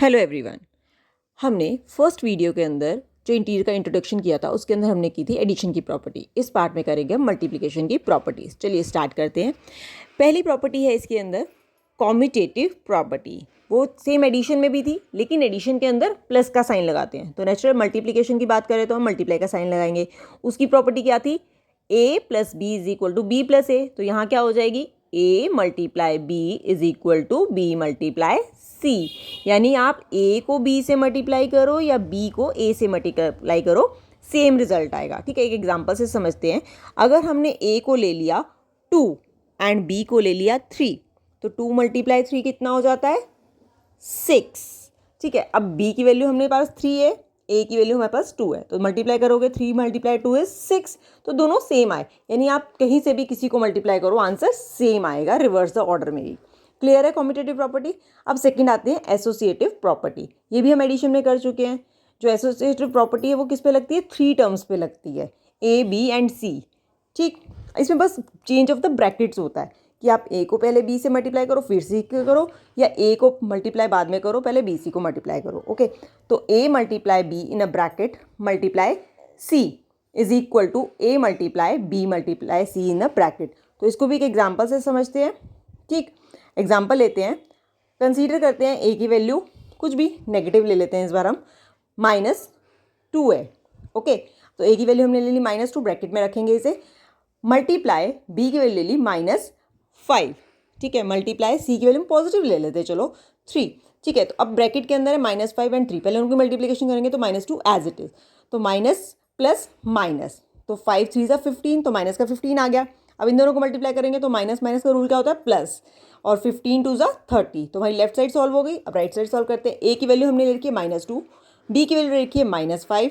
Hello everyone. हमने first video के अंदर जो इंटीरियर का इंट्रोडक्शन किया था उसके अंदर हमने की थी एडिशन की प्रॉपर्टी। इस पार्ट में करेंगे हम मल्टीप्लिकेशन की प्रॉपर्टीज़। चलिए स्टार्ट करते हैं। पहली प्रॉपर्टी है इसके अंदर कॉम्यूटेटिव प्रॉपर्टी। वो सेम एडिशन में भी थी लेकिन एडिशन के अंदर प्लस का साइन लगाते हैं। तो नेचुरल मल्टीप्लिकेशन की बात करें तो हम मल्टीप्लाई का साइन लगाएंगे। उसकी प्रॉपर्टी क्या थी? a plus B is equal to B plus A. तो यहाँ क्या हो जाएगी? a multiply B is equal to B multiply C. यानी आप a को b से मल्टीप्लाई करो या b को a से मल्टीप्लाई करो, सेम रिजल्ट आएगा। ठीक है, एक एग्जांपल से समझते हैं। अगर हमने a को ले लिया 2 एंड b को ले लिया 3, तो 2 मल्टीप्लाई 3 कितना हो जाता है? 6। ठीक है, अब b की वैल्यू हमारे पास 3 है, a की वैल्यू हमारे पास 2 है, तो मल्टीप्लाई करोगे 3 मल्टीप्लाई 2 इज 6। तो दोनों सेम आए, यानी आप कहीं से भी किसी को मल्टीप्लाई करो आंसर सेम आएगा, रिवर्स द ऑर्डर में ही। क्लियर है कॉम्यूटेटिव प्रॉपर्टी। अब सेकंड आते हैं एसोसिएटिव प्रॉपर्टी। ये भी हम एडिशन में कर चुके हैं। जो एसोसिएटिव प्रॉपर्टी है वो किस पे लगती है? 3 टर्म्स पे लगती है, ए बी एंड सी। ठीक, इसमें बस चेंज ऑफ द ब्रैकेट्स होता है कि आप ए को पहले बी से मल्टीप्लाई करो फिर सी को करो, या ए को मल्टीप्लाई बाद में करो पहले बी सी को मल्टीप्लाई करो। ओके, तो A multiply B in a bracket multiply C is equal to A multiply B multiply C in a bracket. तो इसको भी एक एग्जाम्पल से समझते हैं। ठीक, एग्जाम्पल लेते हैं, कंसीडर करते हैं ए की वैल्यू कुछ भी नेगेटिव ले लेते हैं इस बार हम, -2 है। ओके, तो ए की वैल्यू हमने ले ली -2, ब्रैकेट में रखेंगे इसे, मल्टीप्लाई बी की वैल्यू ले ली -5। ठीक है, मल्टीप्लाई सी की वैल्यू पॉजिटिव ले लेते हैं, चलो 3। ठीक है, तो अब ब्रैकेट के अंदर है -5 एंड 3, पहले उनकी मल्टीप्लिकेशन करेंगे तो -2 एज इट इज, तो माइनस प्लस माइनस, तो 5 3 ज़ा 15, तो माइनस का 15 आ गया। अब इन दोनों को मल्टीप्लाई करेंगे तो माइनस माइनस का रूल क्या होता है? प्लस, और 15 2 ज़ा 30, तो हमारी लेफ्ट साइड सॉल्व हो गई। अब राइट साइड सॉल्व करते हैं। ए की वैल्यू हमने ले रखी है -2, बी की वैल्यू ले रखी है -5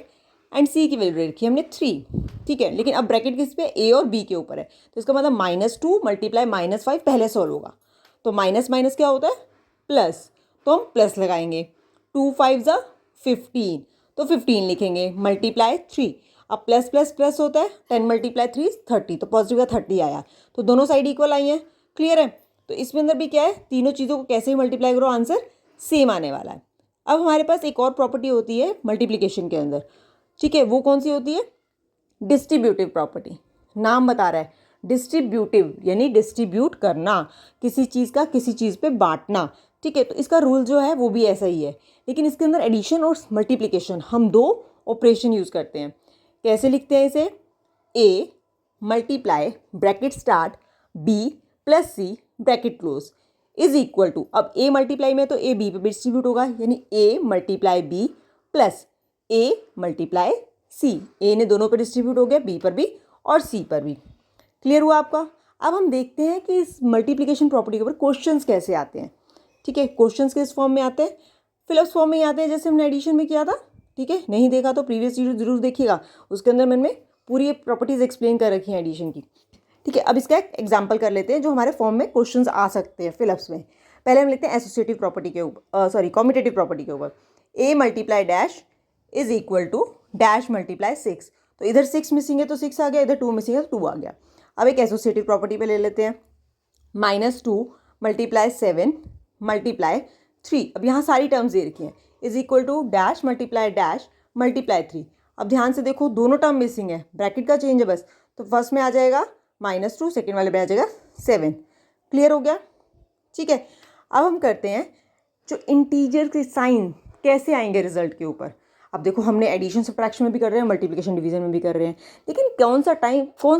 एंड सी की वैल्यू ले रखी है हमने 3। ठीक है, लेकिन अब ब्रैकेट किस पे? ए और बी के ऊपर है, तो इसका मतलब -2 मल्टीप्लाई -5 पहले सॉल्व होगा, तो माइनस माइनस क्या होता है? प्लस, तो हम प्लस लगाएंगे। 2 5 ज़ा 15, तो 15 लिखेंगे मल्टीप्लाई 3। अब प्लस प्लस प्लस होता है, 10 मल्टीप्लाई 3 30, तो पॉजिटिव का 30 आया, तो दोनों साइड इक्वल आई हैं। क्लियर है? तो इसमें अंदर भी क्या है, तीनों चीज़ों को कैसे ही मल्टीप्लाई करो आंसर सेम आने वाला है। अब हमारे पास एक और प्रॉपर्टी होती है मल्टीप्लिकेशन के अंदर। ठीक है, वो कौन सी होती है? Distributive property. नाम बता रहा है डिस्ट्रीब्यूटिव, यानी डिस्ट्रीब्यूट करना, किसी चीज़ का किसी चीज़ पे बांटना। ठीक है, तो इसका रूल जो है वो भी ऐसा ही है, लेकिन इसके अंदर एडिशन और मल्टीप्लिकेशन हम दो ऑपरेशन यूज़ करते हैं। कैसे लिखते हैं इसे? A multiply bracket start B plus C bracket close is equal to, अब ए मल्टीप्लाई में तो ए बी पे डिस्ट्रीब्यूट होगा, यानी ए multiply B plus A multiply C. ए ने दोनों पे डिस्ट्रीब्यूट हो गया, बी पर भी और सी पर भी। क्लियर हुआ आपका? अब हम देखते हैं कि इस मल्टीप्लिकेशन प्रॉपर्टी के ऊपर क्वेश्चंस कैसे आते हैं। ठीक है, क्वेश्चंस किस फॉर्म में आते हैं? फिलअप्स फॉर्म में ही आते हैं, जैसे हमने एडिशन में किया था। ठीक है, नहीं देखा तो प्रीवियस वीडियो जरूर देखिएगा, उसके अंदर मैंने पूरी प्रॉपर्टीज एक्सप्लेन कर रखी हैं एडिशन की। ठीक है, अब इसका एक एग्जाम्पल कर लेते हैं जो हमारे फॉर्म में क्वेश्चंस आ सकते हैं फिलअप्स में। पहले हम लेते हैं एसोसिएटिव प्रॉपर्टी के ऊपर, सॉरी कॉम्यूटेटिव प्रॉपर्टी के ऊपर। A multiply dash is equal to dash multiply 6, तो इधर 6 मिसिंग है तो 6 आ गया, इधर 2 मिसिंग है तो 2 आ गया। अब एक एसोसिएटिव प्रॉपर्टी पे ले लेते हैं, -2 मल्टीप्लाई 7 मल्टीप्लाई 3, अब यहाँ सारी टर्म्स दे रखी हैं, is equal to dash multiply 3। अब ध्यान से देखो दोनों टर्म मिसिंग है, ब्रैकेट का चेंज है बस, तो फर्स्ट में आ जाएगा -2, सेकेंड वाले में आ जाएगा 7। क्लियर हो गया? ठीक है, अब हम करते हैं जो इंटीजर के साइन कैसे आएंगे रिजल्ट के ऊपर। अब देखो हमने एडिशन सब्ट्रैक्शन में भी कर रहे हैं, मल्टीप्लिकेशन डिवीजन में भी कर रहे हैं, लेकिन कौन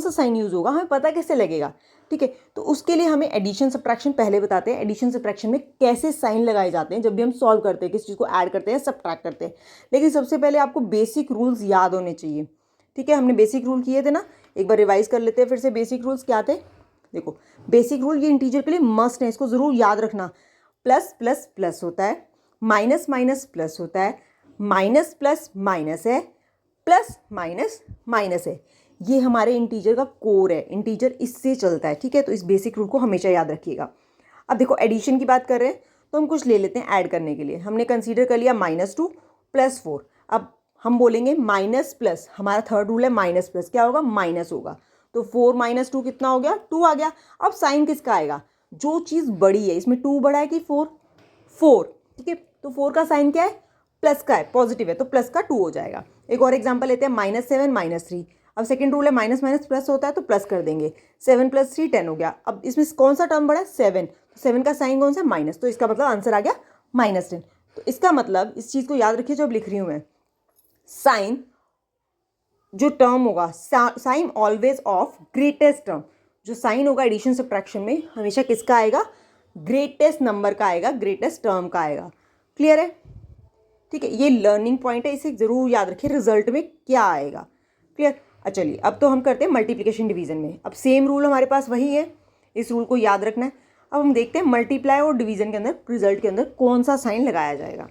सा साइन यूज़ होगा हमें पता कैसे लगेगा? ठीक है, तो उसके लिए हमें एडिशन सब्ट्रैक्शन पहले बताते हैं। एडिशन सब्ट्रैक्शन में कैसे साइन लगाए जाते हैं जब भी हम सॉल्व करते हैं, किस चीज़ को ऐड करते हैं सब्ट्रैक्ट करते हैं। लेकिन सबसे पहले आपको बेसिक रूल्स याद होने चाहिए। ठीक है, हमने बेसिक रूल किए थे ना, एक बार रिवाइज कर लेते हैं फिर से। बेसिक रूल्स क्या थे? देखो बेसिक रूल ये इंटीजर के लिए मस्ट है, इसको ज़रूर याद रखना। प्लस प्लस प्लस होता है, माइनस माइनस प्लस होता है, माइनस प्लस माइनस है, प्लस माइनस माइनस है। ये हमारे इंटीजर का कोर है, इंटीजर इससे चलता है। ठीक है, तो इस बेसिक रूल को हमेशा याद रखिएगा। अब देखो एडिशन की बात कर रहे हैं तो हम कुछ ले लेते हैं ऐड करने के लिए। हमने कंसीडर कर लिया -2 + 4। अब हम बोलेंगे माइनस प्लस, हमारा थर्ड रूल है माइनस प्लस, क्या होगा? माइनस होगा, तो 4 - 2 कितना हो गया? 2 आ गया। अब साइन किसका आएगा? जो चीज़ बड़ी है, इसमें 2 बड़ा है कि 4? 4। ठीक है, तो 4 का साइन क्या है, प्लस का है, पॉजिटिव है, तो प्लस का 2 हो जाएगा। एक और एग्जांपल लेते हैं, -7 -3। अब सेकंड रूल है माइनस माइनस प्लस होता है तो प्लस कर देंगे, 7 + 3 10 हो गया। अब इसमें कौन सा टर्म बढ़ा है, 7, तो 7 का साइन कौन सा, माइनस, तो इसका मतलब आंसर आ गया -10। तो इसका मतलब इस चीज़ को याद रखिए जो अब लिख रही हूँ मैं, साइन जो टर्म होगा, sign always of greatest term, जो साइन होगा एडिशन सब्ट्रैक्शन में हमेशा किसका आएगा, ग्रेटेस्ट नंबर का आएगा, ग्रेटेस्ट टर्म का आएगा। क्लियर है, ठीक है, ये लर्निंग पॉइंट है, इसे जरूर याद रखिए रिजल्ट में क्या आएगा। क्लियर। अच्छा चलिए अब तो हम करते हैं मल्टीप्लिकेशन डिवीजन में। अब सेम रूल हमारे पास वही है, इस रूल को याद रखना है। अब हम देखते हैं मल्टीप्लाई और डिवीजन के अंदर रिजल्ट के अंदर कौन सा साइन लगाया जाएगा।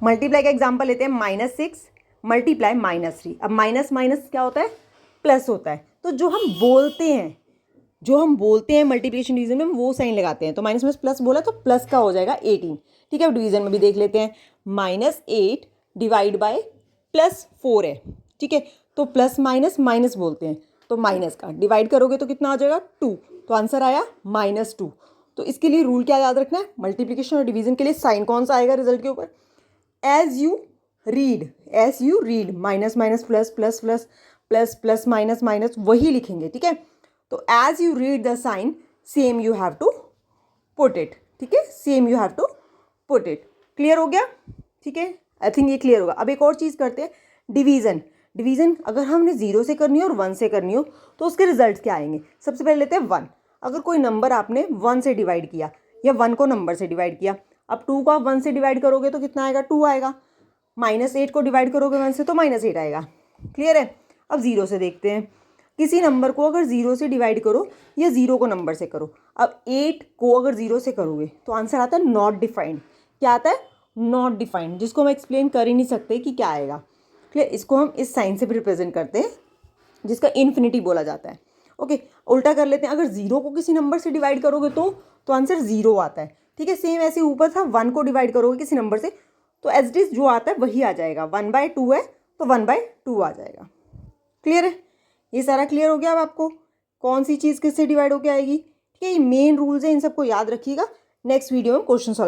मल्टीप्लाई का एग्जांपल लेते हैं, -6 मल्टीप्लाई -3। अब माइनस माइनस क्या होता है, प्लस होता है, तो जो हम बोलते हैं मल्टीप्लिकेशन डिवीजन में वो साइन लगाते हैं। तो माइनस में प्लस बोला तो प्लस का हो जाएगा 18। ठीक है, अब डिवीजन में भी देख लेते हैं, -8 डिवाइड बाय +4 है। ठीक है, तो प्लस माइनस माइनस बोलते हैं, तो माइनस का डिवाइड करोगे तो कितना आ जाएगा, 2, तो आंसर आया -2। तो इसके लिए रूल क्या याद रखना है, मल्टीप्लिकेशन और डिवीजन के लिए साइन कौन सा आएगा रिजल्ट के ऊपर, as you read minus minus plus plus plus plus plus minus minus वही लिखेंगे। ठीक है, तो as you read the sign same you have to put it. ठीक है, same you have to put it. Clear हो गया, ठीक है, आई थिंक ये क्लियर होगा। अब एक और चीज़ करते हैं, डिवीजन अगर हमने 0 से करनी हो और 1 से करनी हो तो उसके रिजल्ट क्या आएंगे। सबसे पहले लेते हैं 1। अगर कोई नंबर आपने 1 से डिवाइड किया या 1 को नंबर से डिवाइड किया, अब 2 को आप 1 से डिवाइड करोगे तो कितना आएगा, 2 आएगा। -8 को डिवाइड करोगे 1 से तो -8 आएगा। क्लियर है। अब 0 से देखते हैं, किसी नंबर को अगर 0 से डिवाइड करो या 0 को नंबर से करो। अब 8 को अगर 0 से करोगे तो आंसर आता है नॉट डिफाइंड। क्या आता है, नॉट डिफाइंड, जिसको हम एक्सप्लेन कर ही नहीं सकते कि क्या आएगा। क्लियर, इसको हम इस साइन से भी रिप्रेजेंट करते हैं जिसका इन्फिनिटी बोला जाता है। ओके, उल्टा कर लेते हैं, अगर 0 को किसी नंबर से डिवाइड करोगे तो आंसर 0 आता है। ठीक है, सेम ऐसे ऊपर था, 1 को डिवाइड करोगे किसी नंबर से तो एज इट इज जो आता है वही आ जाएगा, 1/2 है तो 1/2 आ जाएगा। क्लियर है, ये सारा क्लियर हो गया। अब आपको कौन सी चीज़ किससे डिवाइड होकर आएगी। ठीक है, ये मेन रूल्स है, इन सबको याद रखिएगा। नेक्स्ट वीडियो में क्वेश्चन सॉल्व